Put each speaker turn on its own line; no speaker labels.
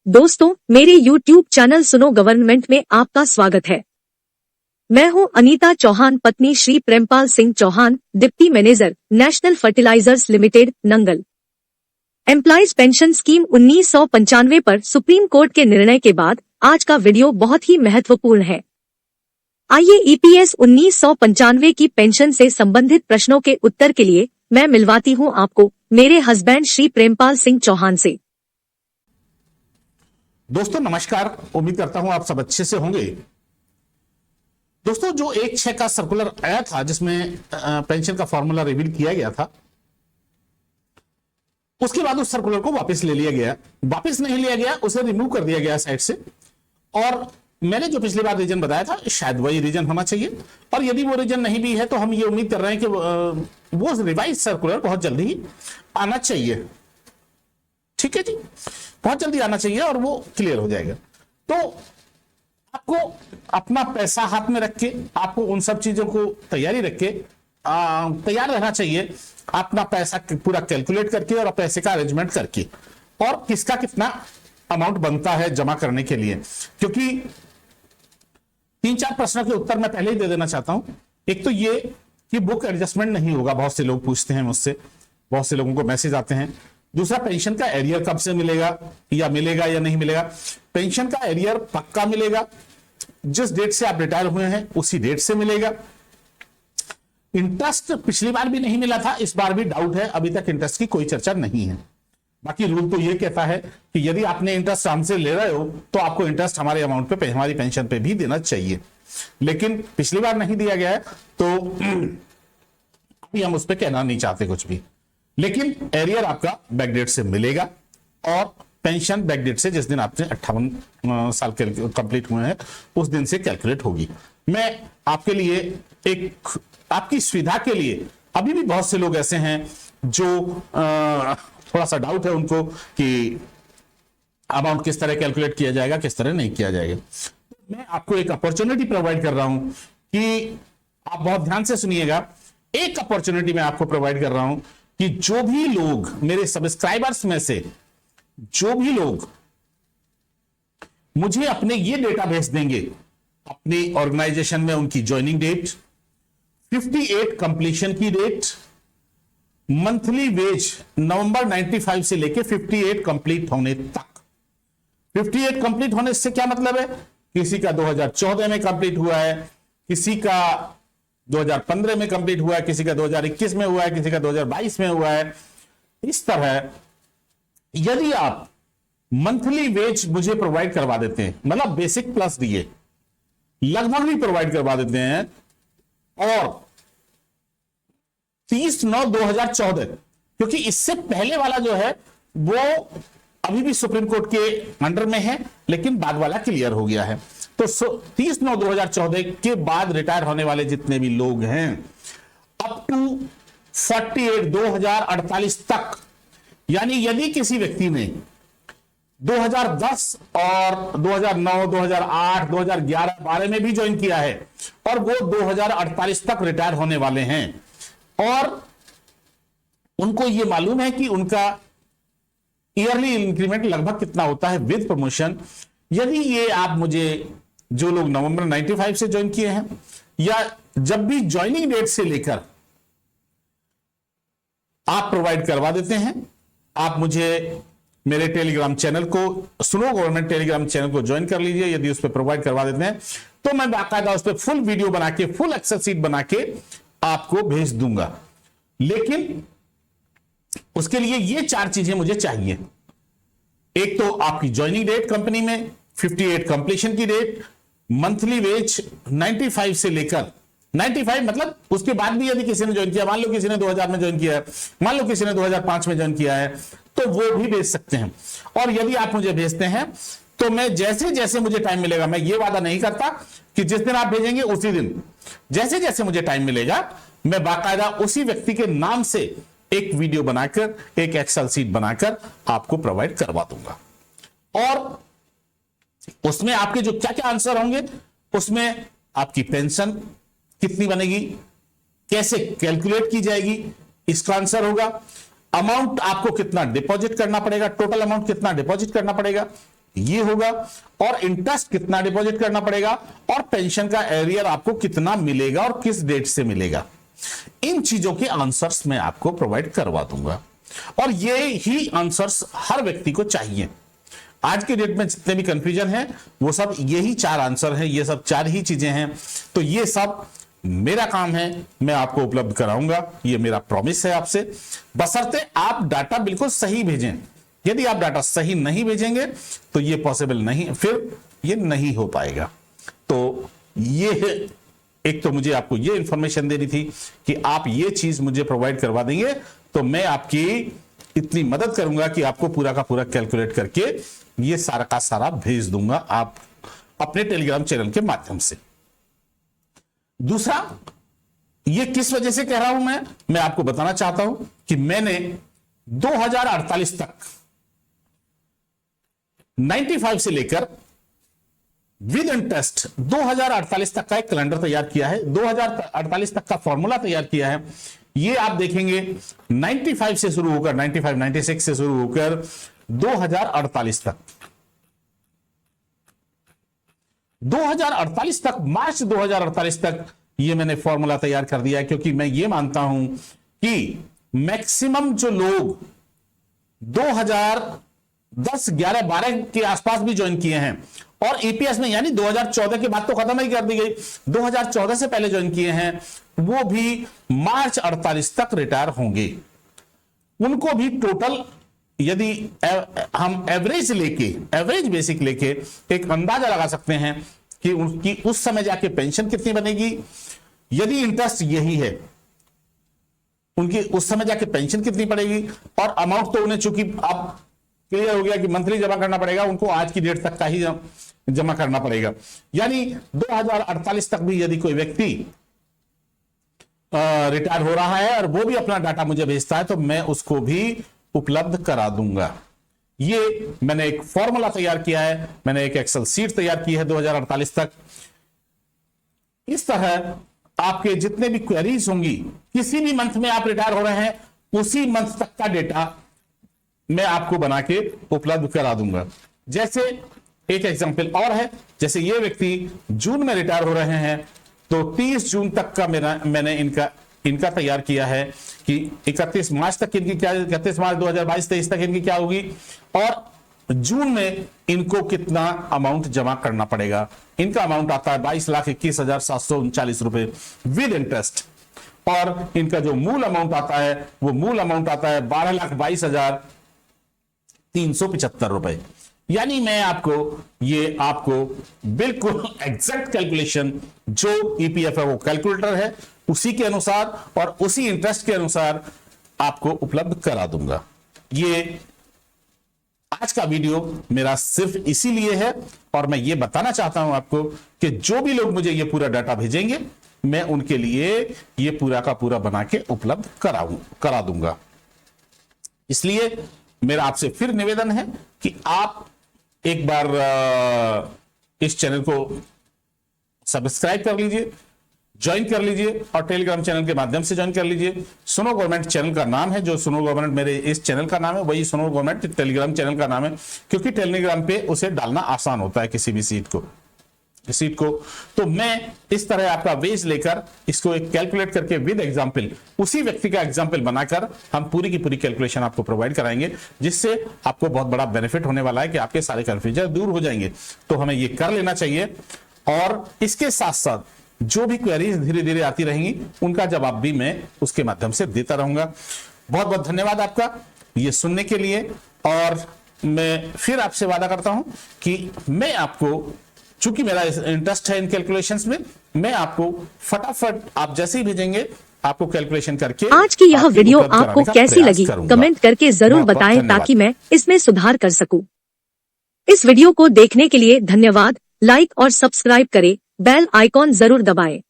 दोस्तों, मेरे YouTube channel सुनो गवर्नमेंट में आपका स्वागत है। मैं हूं अनीता चौहान, पत्नी Shri Prempal Singh Chauhan, deputy manager, National Fertilizers Limited, Nangal. Employees pension scheme 1995 पर सुप्रीम कोर्ट के निर्णय के बाद आज का वीडियो बहुत ही महत्वपूर्ण है। आइए EPS 1995 की पेंशन से संबंधित प्रश्नों के उत्तर के लिए मैं मिलवाती हूं आपको मेरे हस्बैंड श्री प्रेमपाल सिंह चौहान से।
दोस्तों नमस्कार, उम्मीद करता हूं आप सब अच्छे से होंगे। दोस्तों, जो 1/6 का सर्कुलर आया था जिसमें पेंशन का फॉर्मूला रिवील किया गया था, उसके बाद उस सर्कुलर को वापस ले लिया गया। वापस नहीं लिया गया, उसे रिमूव कर दिया गया साइड से। और मैंने जो पिछली बार रीजन बताया था, शायद वही रीजन होना चाहिए। और यदि वो रीजन नहीं भी है तो हम ये उम्मीद कर रहे हैं कि वो रिवाइज सर्कुलर बहुत जल्दी ही आना चाहिए। ठीक है जी, बहुत जल्दी आना चाहिए और वो क्लियर हो जाएगा। तो आपको अपना पैसा हाथ में रख के, आपको उन सब चीजों को तैयारी रख के तैयार रहना चाहिए, अपना पैसा पूरा कैलकुलेट करके और पैसे का अरेंजमेंट करके, और किसका कितना अमाउंट बनता है जमा करने के लिए। क्योंकि 3-4 प्रश्नों के उत्तर मैं पहले ही दे देना चाहता हूं। एक तो ये कि बुक एडजस्टमेंट नहीं होगा, बहुत से लोग पूछते हैं मुझसे, बहुत से लोगों को मैसेज आते हैं। दूसरा, पेंशन का एरियर कब से मिलेगा या नहीं मिलेगा। पेंशन का एरियर पक्का मिलेगा, जिस डेट से आप रिटायर हुए हैं उसी डेट से मिलेगा। इंटरेस्ट पिछली बार भी नहीं मिला था, इस बार भी डाउट है, अभी तक इंटरेस्ट की कोई चर्चा नहीं है। बाकी रूल तो यह कहता है कि यदि आपने इंटरेस्ट हमसे ले रहे हो तो आपको इंटरेस्ट हमारे अमाउंट पे, हमारी पेंशन पे भी देना चाहिए। लेकिन पिछली बार नहीं दिया गया है तो अभी हम उस पर कहना नहीं चाहते कुछ भी। लेकिन एरियर आपका बैकडेट से मिलेगा और पेंशन बैकडेट से, जिस दिन आपने 58 साल कंप्लीट हुए हैं उस दिन से कैलकुलेट होगी। मैं आपके लिए आपकी सुविधा के लिए, अभी भी बहुत से लोग ऐसे हैं जो थोड़ा सा डाउट है उनको कि अमाउंट किस तरह कैलकुलेट किया जाएगा, किस तरह नहीं किया जाएगा। मैं आपको एक अपॉर्चुनिटी प्रोवाइड कर रहा हूं कि आप बहुत ध्यान से सुनिएगा। एक अपॉर्चुनिटी मैं आपको प्रोवाइड कर रहा हूं कि जो भी लोग मेरे सब्सक्राइबर्स में से जो भी लोग मुझे अपने ये डेटा भेज देंगे, अपनी ऑर्गेनाइजेशन में उनकी ज्वाइनिंग डेट, 58 कंप्लीशन की डेट, मंथली वेज नवंबर 95 से लेके 58 कंप्लीट होने तक। 58 कंप्लीट होने से क्या मतलब है? किसी का 2014 में कंप्लीट हुआ है, किसी का 2015 में कंप्लीट हुआ है, किसी का 2021 में हुआ है, किसी का 2022 में हुआ है। इस तरह यदि आप मंथली वेज मुझे प्रोवाइड करवा देते हैं, मतलब बेसिक प्लस डीए लगभग भी प्रोवाइड करवा देते हैं, और 30/9/2014, क्योंकि इससे पहले वाला जो है वो अभी भी सुप्रीम कोर्ट के अंडर में है, लेकिन बाद वाला क्लियर हो गया है। तो 30/9/2014 के बाद रिटायर होने वाले जितने भी लोग हैं, अप टू 2048 तक, यानी यदि किसी व्यक्ति ने 2010 और 2009, 2008, 2011, 12 में भी ज्वाइन किया है और वो 2048 तक रिटायर होने वाले हैं, और उनको ये मालूम है कि उनका ईयरली इंक्रीमेंट लगभग कितना होता है विद प्रमोशन। यदि ये आप मुझे, जो लोग नवंबर 95 से ज्वाइन किए हैं या जब भी ज्वाइनिंग डेट से लेकर आप प्रोवाइड करवा देते हैं, आप मुझे मेरे टेलीग्राम चैनल को, सुनो गवर्नमेंट टेलीग्राम चैनल को ज्वाइन कर लीजिए। यदि उस पर प्रोवाइड करवा देते हैं तो मैं बाकायदा उस पर फुल वीडियो बना के, फुल एक्सेल शीट बना के आपको भेज दूंगा। लेकिन उसके लिए ये 4 चीजें मुझे चाहिए। एक तो आपकी ज्वाइनिंग डेट कंपनी में, 58 कंप्लीशन की डेट, मंथली वेज 95 से लेकर 95 मतलब उसके बाद भी यदि किसी ने ज्वाइन किया, मान लो किसी ने 2000 में ज्वाइन किया है, मान लो किसी ने 2005 में ज्वाइन किया है, तो वो भी भेज सकते हैं। और यदि आप मुझे भेजते हैं तो मैं जैसे जैसे मुझे टाइम मिलेगा, मैं ये वादा नहीं करता कि जिस दिन आप भेजेंगे उसी दिन, जैसे जैसे मुझे टाइम मिलेगा मैं बाकायदा उसी व्यक्ति के नाम से एक वीडियो बनाकर, एक एक्सेल शीट बनाकर आपको प्रोवाइड करवा दूंगा। और उसमें आपके जो क्या क्या आंसर होंगे, उसमें आपकी पेंशन कितनी बनेगी, कैसे कैलकुलेट की जाएगी, इसका आंसर होगा। अमाउंट आपको कितना डिपॉजिट करना पड़ेगा, टोटल अमाउंट कितना डिपॉजिट करना पड़ेगा, ये होगा, और इंटरेस्ट कितना डिपॉजिट करना पड़ेगा, और पेंशन का एरियर आपको कितना मिलेगा और किस डेट से मिलेगा। इन चीजों के आंसर्स मैं आपको प्रोवाइड करवा दूंगा, और ये ही आंसर्स हर व्यक्ति को चाहिए। आज के डेट में जितने भी कंफ्यूजन है वो सब यही 4 आंसर है, ये सब 4 ही चीजें हैं। तो ये सब मेरा काम है, मैं आपको उपलब्ध कराऊंगा, ये मेरा प्रॉमिस है आपसे, बशर्ते आप डाटा बिल्कुल सही भेजें। यदि आप डाटा सही नहीं भेजेंगे तो ये पॉसिबल नहीं, फिर ये नहीं हो पाएगा। तो ये एक तो मुझे आपको ये इंफॉर्मेशन देनी थी कि आप ये चीज मुझे प्रोवाइड करवा देंगे तो मैं आपकी इतनी मदद करूंगा कि आपको पूरा का पूरा कैलकुलेट करके ये सारा का सारा भेज दूंगा आप अपने टेलीग्राम चैनल के माध्यम से। दूसरा, ये किस वजह से कह रहा हूं मैं आपको बताना चाहता हूं कि मैंने 2048 तक 95 से लेकर विद इंटरेस्ट 2048 तक का एक कैलेंडर तैयार किया है, 2048 तक का फॉर्मूला तैयार किया है। ये आप देखेंगे 95 से शुरू होकर 95, 96 से शुरू होकर 2048 तक, 2048 तक, मार्च 2048 तक ये मैंने फॉर्मूला तैयार कर दिया है, क्योंकि मैं ये मानता हूं कि मैक्सिमम जो लोग 2010, 11, 12 के आसपास भी ज्वाइन किए हैं और ईपीएस में, यानी 2014 के बाद तो खत्म ही कर दी गई, 2014 से पहले ज्वाइन किए हैं, वो भी मार्च 48 तक रिटायर होंगे। उनको भी टोटल, यदि हम एवरेज बेसिक लेके एक अंदाजा लगा सकते हैं कि उनकी उस समय जाके पेंशन कितनी बनेगी। यदि इंटरेस्ट यही है, उनकी उस समय जाके पेंशन कितनी पड़ेगी, और अमाउंट तो उन्हें चूंकि अब क्लियर हो गया कि मंथली जमा करना पड़ेगा, उनको आज की डेट तक का ही जमा करना पड़ेगा। यानी 2048 तक भी यदि कोई व्यक्ति रिटायर हो रहा है और वो भी अपना डाटा मुझे भेजता है तो मैं उसको भी उपलब्ध करा दूंगा। ये मैंने एक फॉर्मूला तैयार किया है, मैंने एक एक्सेल सीट तैयार की है 2048 तक। इस तरह आपके जितने भी क्वेरीज होंगी, किसी भी मंथ में आप रिटायर हो रहे हैं, उसी मंथ तक का डेटा मैं आपको बना के उपलब्ध करा दूंगा। जैसे एक एग्जांपल और है, जैसे ये व्यक्ति जून में रिटायर हो रहे हैं, तो 30 जून तक का मैंने इनका तैयार किया है कि 31 मार्च तक इनकी क्या, 31 मार्च 2022-23 तक इनकी क्या होगी, और जून में इनको कितना अमाउंट जमा करना पड़ेगा। इनका अमाउंट आता है 22,21,739 रुपए विद इंटरेस्ट, और इनका जो मूल अमाउंट आता है वो मूल अमाउंट आता है 12,22,375 रुपए। यानी मैं आपको बिल्कुल एग्जैक्ट कैलकुलेशन जो ईपीएफ है वो कैलकुलेटर है उसी के अनुसार और उसी इंटरेस्ट के अनुसार आपको उपलब्ध करा दूंगा। ये आज का वीडियो मेरा सिर्फ इसीलिए है, और मैं ये बताना चाहता हूं आपको कि जो भी लोग मुझे ये पूरा डाटा भेजेंगे मैं उनके लिए ये पूरा का पूरा बना के उपलब्ध करा दूंगा। इसलिए मेरा आपसे फिर निवेदन है कि आप एक बार इस चैनल को सब्सक्राइब कर लीजिए, ज्वाइन कर लीजिए, और टेलीग्राम चैनल के माध्यम से ज्वाइन कर लीजिए। सुनो गवर्नमेंट चैनल का नाम है, जो सुनो गवर्नमेंट मेरे इस चैनल का नाम है वही सुनो गवर्नमेंट टेलीग्राम चैनल का नाम है, क्योंकि टेलीग्राम पे उसे डालना आसान होता है किसी भी सीट को। तो मैं इस तरह आपका वेज लेकर इसको एक कैलकुलेट करके विद एग्जांपल, उसी व्यक्ति का एग्जांपल बनाकर हम पूरी की पूरी कैलकुलेशन आपको प्रोवाइड कराएंगे, जिससे आपको बहुत बड़ा बेनिफिट होने वाला है कि आपके सारे कंफ्यूजन दूर हो जाएंगे। तो हमें ये कर लेना चाहिए, और इसके साथ साथ जो भी क्वेरीज धीरे धीरे आती रहेंगी उनका जवाब भी मैं उसके माध्यम से देता रहूंगा। बहुत बहुत धन्यवाद आपका ये सुनने के लिए, और मैं फिर आपसे वादा करता हूं कि मैं आपको, चूंकि मेरा इंटरेस्ट है इन कैलकुलेशंस में, मैं आपको फटाफट आप जैसे ही भेजेंगे आपको कैलकुलेशन करके
आज की यह वीडियो आपको कैसी लगी कमेंट करके जरूर बताएं ताकि मैं इसमें सुधार कर सकूं। इस वीडियो को देखने के लिए धन्यवाद। लाइक और सब्सक्राइब करें, बेल आइकॉन जरूर दबाएं।